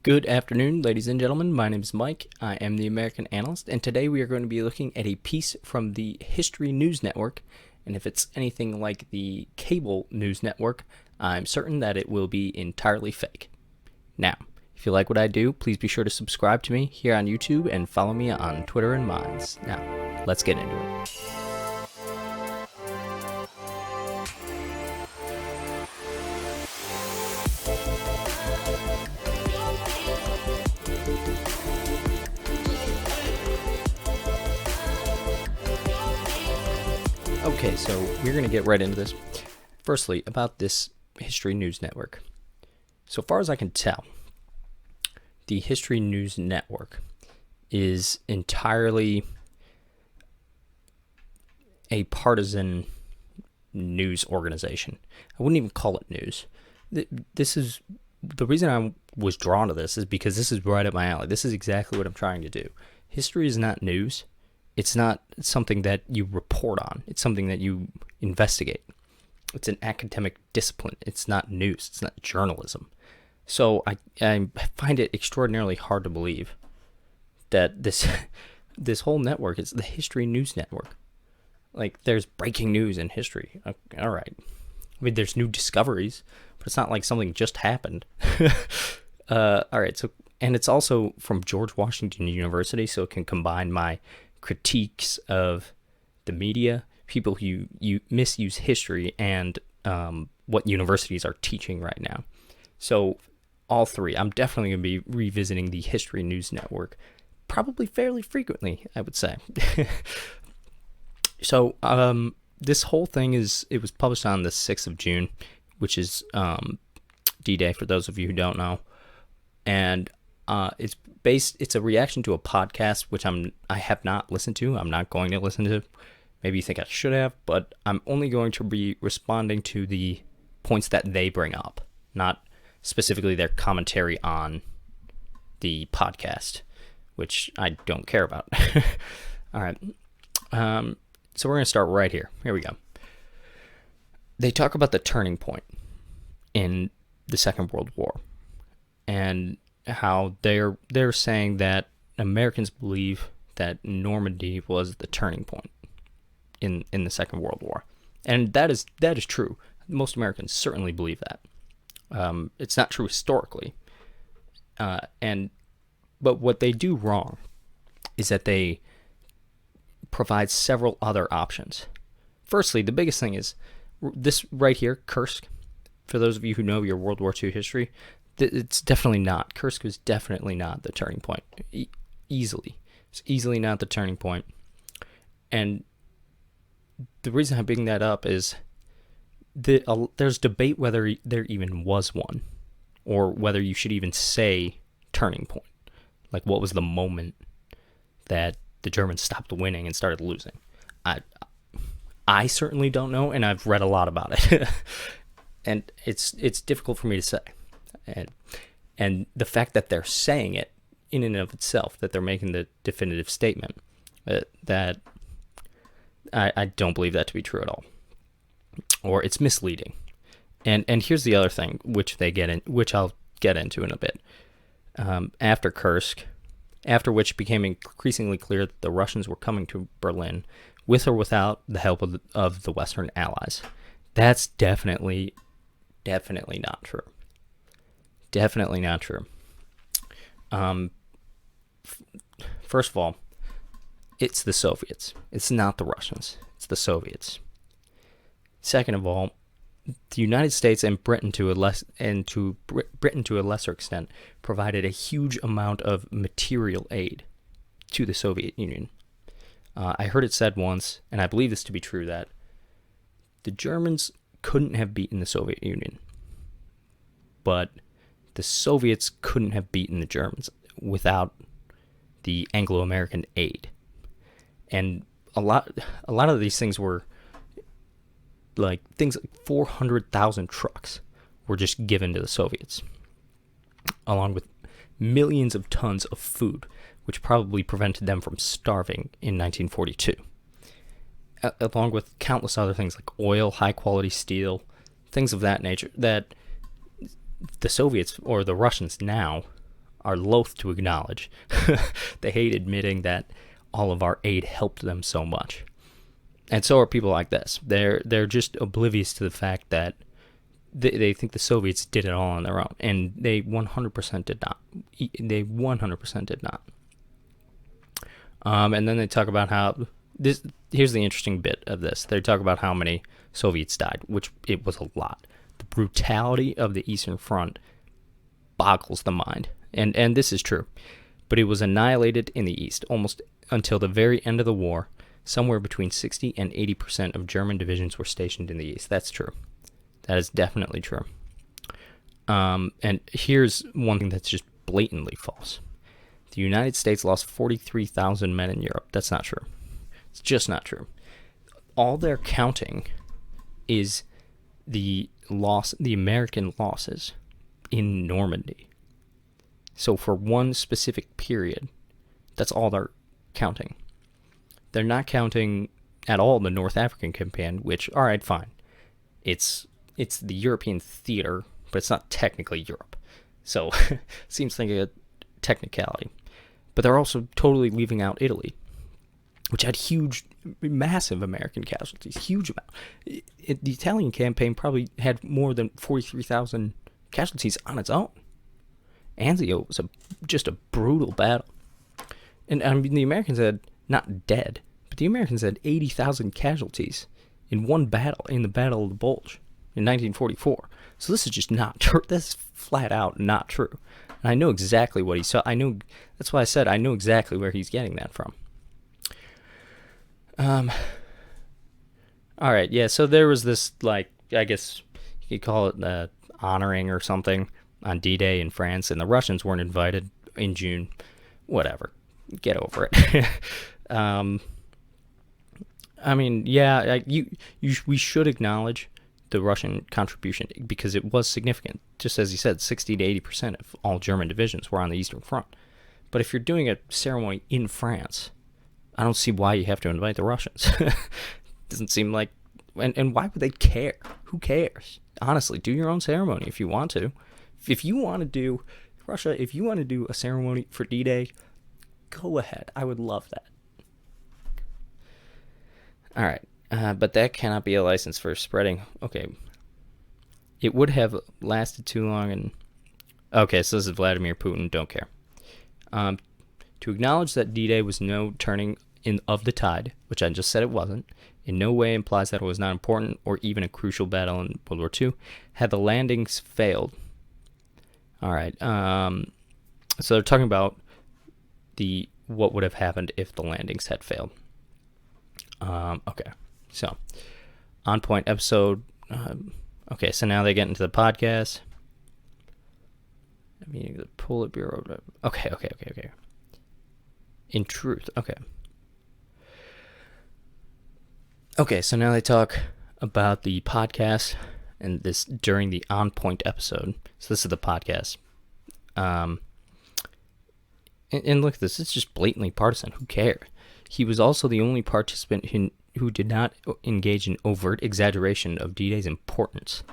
Good afternoon, ladies and gentlemen. My name is Mike. I am the American Analyst, and today we are going to be looking at a piece from the History News Network. And if it's anything like the cable news network, I'm certain that it will be entirely fake. Now, if you like what I do, please be sure to subscribe to me here on YouTube and follow me on Twitter and Minds. Now, let's get into it. Okay, so we're going to get right into this. Firstly, about this History News Network. So far as I can tell, the History News Network is entirely a partisan news organization. I wouldn't even call it news. This is the reason I was drawn to this is because this is right up my alley. This is exactly what I'm trying to do. History is not news. It's not something that you report on. It's something that you investigate. It's an academic discipline. It's not news. It's not journalism. So I find it extraordinarily hard to believe that this whole network is the History News Network. Like, there's breaking news in history. All right. I mean, there's new discoveries, but it's not like something just happened. All right. So, and it's also from George Washington University, so it can combine my critiques of the media, people who you misuse history, and what universities are teaching right now. So all three, I'm definitely going to be revisiting the History News Network, probably fairly frequently, I would say. So this whole thing it was published on the 6th of June, which is D-Day for those of you who don't know. And it's a reaction to a podcast, which I have not listened to. I'm not going to listen to. Maybe you think I should have, but I'm only going to be responding to the points that they bring up, not specifically their commentary on the podcast, which I don't care about. All right. So we're going to start right here. Here we go. They talk about the turning point in the Second World War, and how they're saying that Americans believe that Normandy was the turning point in the Second World War, and that is true. Most Americans certainly believe that. It's not true historically, but what they do wrong is that they provide several other options. Firstly, the biggest thing is this right here, Kursk. For those of you who know your World War II history, it's definitely not. Kursk was definitely not the turning point. Easily. It's easily not the turning point. And the reason I bring that up is there's debate whether there even was one, or whether you should even say turning point. Like, what was the moment that the Germans stopped winning and started losing? I certainly don't know, and I've read a lot about it. And it's difficult for me to say. And the fact that they're saying it in and of itself, that they're making the definitive statement, that I don't believe that to be true at all, or it's misleading. And here's the other thing, which I'll get into in a bit. After Kursk, after which became increasingly clear that the Russians were coming to Berlin, with or without the help of the Western Allies. That's definitely not true. Definitely not true. First of all, it's the Soviets. It's not the Russians. It's the Soviets. Second of all, the United States and Britain to a lesser extent provided a huge amount of material aid to the Soviet Union. I heard it said once, and I believe this to be true, that the Germans couldn't have beaten the Soviet Union, but the Soviets couldn't have beaten the Germans without the Anglo-American aid. And a lot of these things were like 400,000 trucks were just given to the Soviets, along with millions of tons of food, which probably prevented them from starving in 1942. Along with countless other things like oil, high-quality steel, things of that nature that the Soviets, or the Russians now, are loath to acknowledge. They hate admitting that all of our aid helped them so much. And so are people like this. They're just oblivious to the fact that they think the Soviets did it all on their own, and they 100% did not. They 100% did not. And then they talk about how this. Here's the interesting bit of this. They talk about how many Soviets died, which it was a lot. The brutality of the Eastern Front boggles the mind, and this is true. But it was annihilated in the East almost until the very end of the war. Somewhere between 60 and 80% of German divisions were stationed in the East. That's true. That is definitely true. And here's one thing that's just blatantly false. The United States lost 43,000 men in Europe. That's not true. It's just not true. All they're counting is the American losses in Normandy. So for one specific period, that's all they're counting. They're not counting at all the North African campaign, which, all right, fine. It's the European theater, but it's not technically Europe. So it seems like a technicality. But they're also totally leaving out Italy, which had huge, massive American casualties, huge amount. The Italian campaign probably had more than 43,000 casualties on its own. Anzio was just a brutal battle. And I mean, the Americans had, not dead, but the Americans had 80,000 casualties in one battle, in the Battle of the Bulge in 1944. So this is just not true. That's flat out not true. And I know exactly what he saw. That's why I said I know exactly where he's getting that from. All right, yeah, so there was this, like, I guess you could call it honoring or something on D-Day in France, and the Russians weren't invited in June. Whatever. Get over it. I mean, yeah, we should acknowledge the Russian contribution because it was significant. Just as you said, 60 to 80% of all German divisions were on the Eastern Front. But if you're doing a ceremony in France, I don't see why you have to invite the Russians. Doesn't seem like... And why would they care? Who cares? Honestly, do your own ceremony if you want to. If you want to do... Russia, if you want to do a ceremony for D-Day, go ahead. I would love that. All right. But that cannot be a license for spreading. Okay. It would have lasted too long and... Okay, so this is Vladimir Putin. Don't care. To acknowledge that D-Day was no turning of the tide, which I just said it wasn't, in no way implies that it was not important or even a crucial battle in World War II. Had the landings failed... All right. So they're talking about what would have happened if the landings had failed. Okay. So, On Point episode. Okay, so now they get into the podcast. Meeting the Politburo. Okay. In truth. Okay. Okay, so now they talk about the podcast and this during the On Point episode. So this is the podcast. And look at this. It's just blatantly partisan. Who cares? He was also the only participant who did not engage in overt exaggeration of D-Day's importance.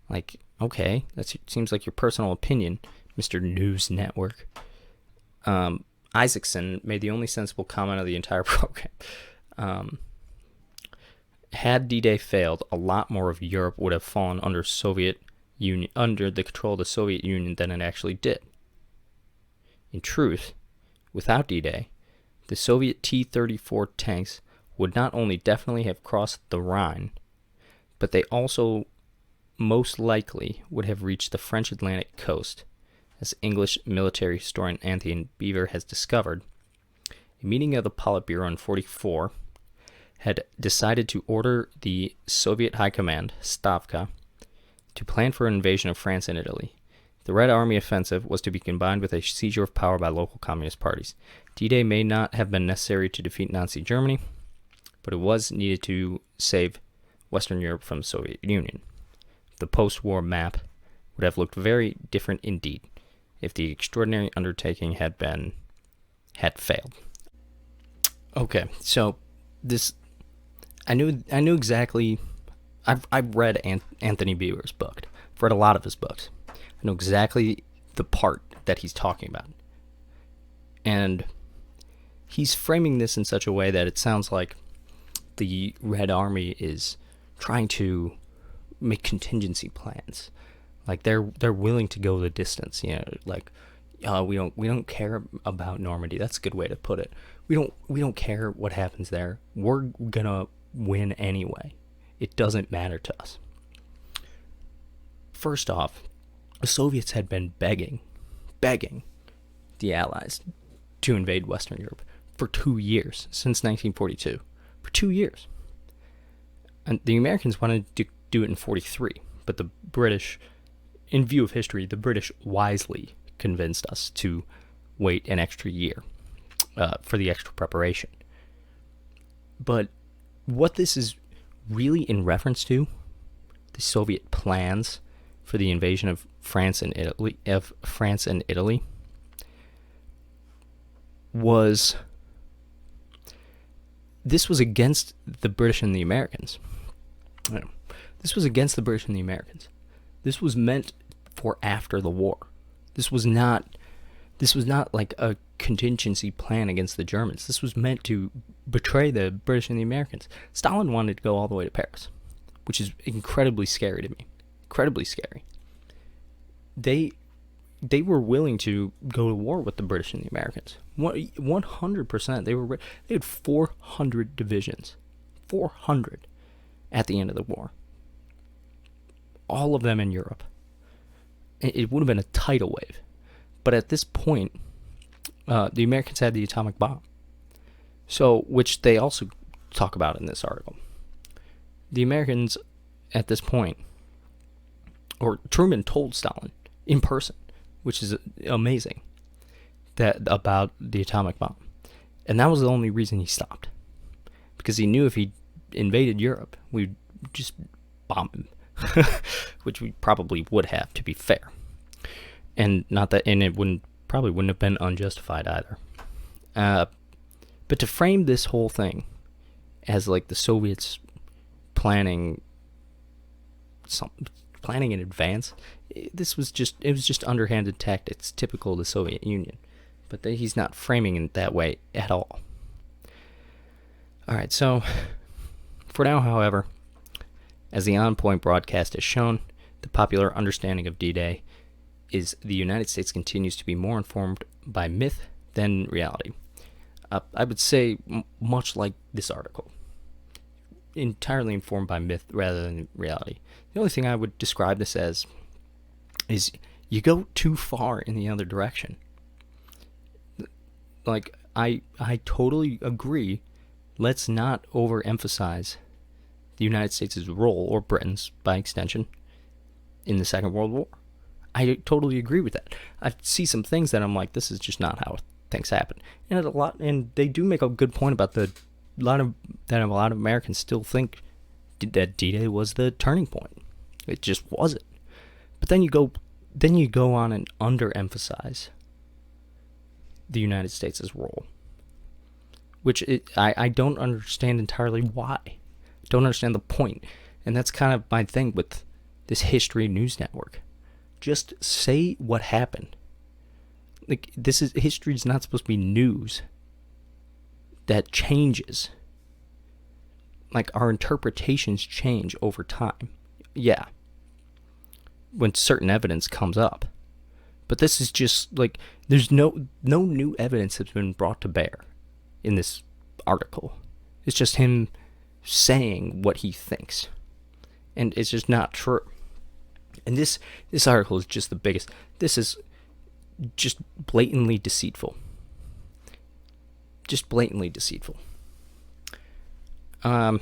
Like, okay, that seems like your personal opinion, Mr. News Network. Isaacson made the only sensible comment of the entire program. Had D-Day failed, a lot more of Europe would have fallen under the control of the Soviet Union than it actually did. In truth, without D-Day, the Soviet T-34 tanks would not only definitely have crossed the Rhine, but they also most likely would have reached the French Atlantic coast, as English military historian Anthony Beevor has discovered. A meeting of the Politburo in 1944 had decided to order the Soviet High Command, Stavka, to plan for an invasion of France and Italy. The Red Army offensive was to be combined with a seizure of power by local communist parties. D-Day may not have been necessary to defeat Nazi Germany, but it was needed to save Western Europe from the Soviet Union. The post-war map would have looked very different indeed if the extraordinary undertaking had failed. Okay, so this... I knew exactly... I've read Anthony Beevor's book. I've read a lot of his books. I know exactly the part that he's talking about. And he's framing this in such a way that it sounds like the Red Army is trying to make contingency plans. Like they're willing to go the distance, like we don't care about Normandy. That's a good way to put it. We don't care what happens there. We're gonna win anyway. It doesn't matter to us. First off, the Soviets had been begging the Allies to invade Western Europe for 2 years, since 1942. For 2 years. And the Americans wanted to do it in 43, but the British, in view of history, the British wisely convinced us to wait an extra year for the extra preparation. But what this is really in reference to, the Soviet plans for the invasion of France and Italy, was against the British and the Americans. This was against the British and the Americans. This was meant for after the war. This was not like a contingency plan against the Germans. This was meant to betray the British and the Americans. Stalin wanted to go all the way to Paris, which is incredibly scary to me. Incredibly scary. They were willing to go to war with the British and the Americans. 100%. They had 400 divisions. 400 at the end of the war. All of them in Europe. It would have been a tidal wave. But at this point, the Americans had the atomic bomb. So, which they also talk about in this article. The Americans, at this point, or Truman told Stalin in person, which is amazing, that about the atomic bomb. And that was the only reason he stopped. Because he knew if he invaded Europe, we'd just bomb him. Which we probably would have, to be fair. And it probably wouldn't have been unjustified either. But to frame this whole thing as like the Soviets planning in advance, it was just underhanded tactics, typical of the Soviet Union. But he's not framing it that way at all. Alright, so for now, however, as the On Point broadcast has shown, the popular understanding of D-Day is the United States continues to be more informed by myth than reality. I would say, much like this article, entirely informed by myth rather than reality. The only thing I would describe this as is you go too far in the other direction. Like, I totally agree. Let's not overemphasize the United States' role, or Britain's by extension, in the Second World War. I totally agree with that. I see some things that I'm like, this is just not how things happen. And they do make a good point about a lot of Americans still think that D-Day was the turning point. It just wasn't. But then you go on and underemphasize the United States' role, which I don't understand entirely why. Don't understand the point. And that's kind of my thing with this History News Network. Just say what happened. Like, history is not supposed to be news that changes. Like, our interpretations change over time. Yeah. When certain evidence comes up. But this is just like, there's no new evidence has been brought to bear in this article. It's just him saying what he thinks, and it's just not true. And this article is just the biggest. This is just blatantly deceitful. Just blatantly deceitful. There's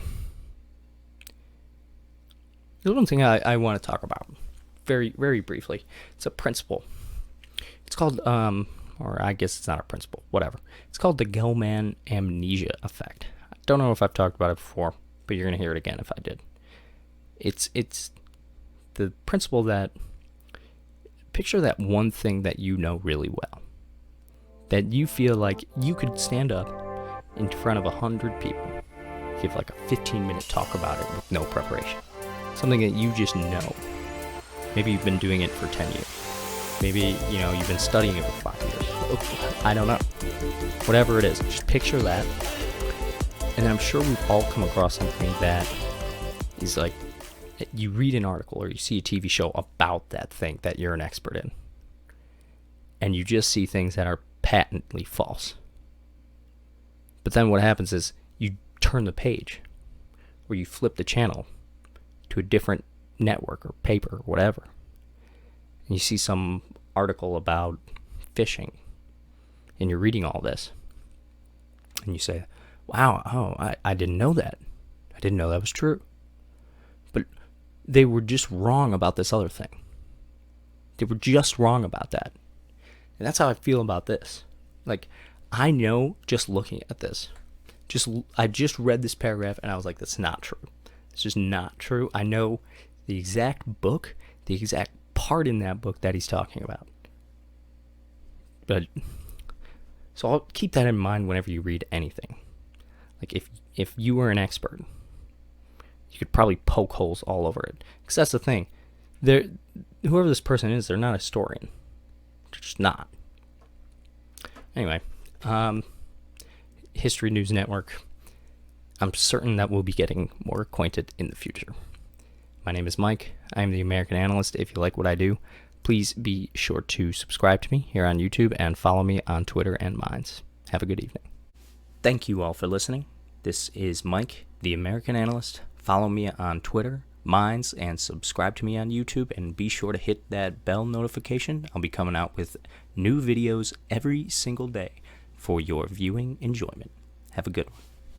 one thing I want to talk about very, very briefly. It's a principle. It's called, or I guess it's not a principle, whatever. It's called the Gell-Mann amnesia effect. I don't know if I've talked about it before, but you're going to hear it again if I did. It's the principle that, picture that one thing that you know really well. That you feel like you could stand up in front of 100 people, give like a 15-minute talk about it with no preparation. Something that you just know. Maybe you've been doing it for 10 years. Maybe, you've been studying it for 5 years. I don't know. Whatever it is, just picture that. And I'm sure we've all come across something that is like, you read an article or you see a TV show about that thing that you're an expert in, and you just see things that are patently false. But then what happens is you turn the page, or you flip the channel to a different network or paper or whatever, and you see some article about fishing, and you're reading all this, and you say, wow, I didn't know that. I didn't know that was true. But they were just wrong about this other thing. They were just wrong about that. And that's how I feel about this. Like, I know just looking at this, I just read this paragraph and I was like, that's not true. It's just not true. I know the exact book, the exact part in that book that he's talking about. But, so I'll keep that in mind whenever you read anything. Like, if you were an expert, you could probably poke holes all over it. Because that's the thing. Whoever this person is, they're not a historian. They're just not. Anyway, History News Network. I'm certain that we'll be getting more acquainted in the future. My name is Mike. I am the American Analyst. If you like what I do, please be sure to subscribe to me here on YouTube and follow me on Twitter and Minds. Have a good evening. Thank you all for listening. This is Mike, the American Analyst. Follow me on Twitter, Minds, and subscribe to me on YouTube. And be sure to hit that bell notification. I'll be coming out with new videos every single day for your viewing enjoyment. Have a good one.